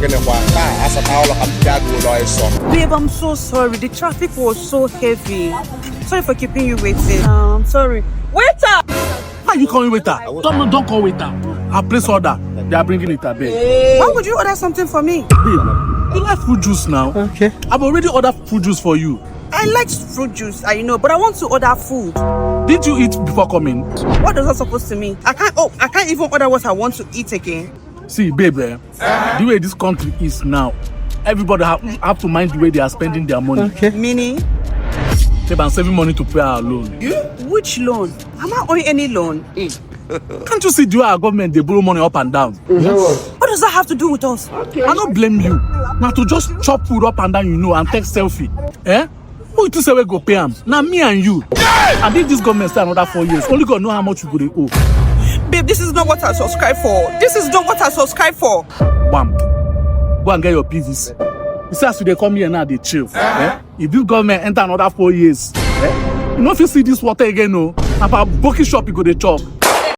Babe, I'm so sorry. The traffic was so heavy. Sorry for keeping you waiting. Sorry. Waiter! Why are you calling waiter? Don't call waiter. I'll place order. They are bringing it a bit. Why would you order something for me? Babe, you like fruit juice now? Okay. I've already ordered fruit juice for you. I like fruit juice, I know, but I want to order food. Did you eat before coming? What does that supposed to mean? I can't even order what I want to eat again. See, baby, the way this country is now, everybody have to mind the way they are spending their money. Okay. Meaning? Babe, I'm saving money to pay our loan. Which loan? Am I owing any loan? Can't you see the way our government, they borrow money up and down? What does that have to do with us? I don't blame you. Now to just chop food up and down, and take selfie. Who you say we go pay them? Now me and you. I did this government stay another 4 years. Only God know how much we go owe. Babe, this is not what I subscribe for. This is not what I subscribe for. Bam. Go and get your PVC. You see, as they come here now, they chill. If this government enter another 4 years, you know if you see this water again, no, about booking shop, you go to chop.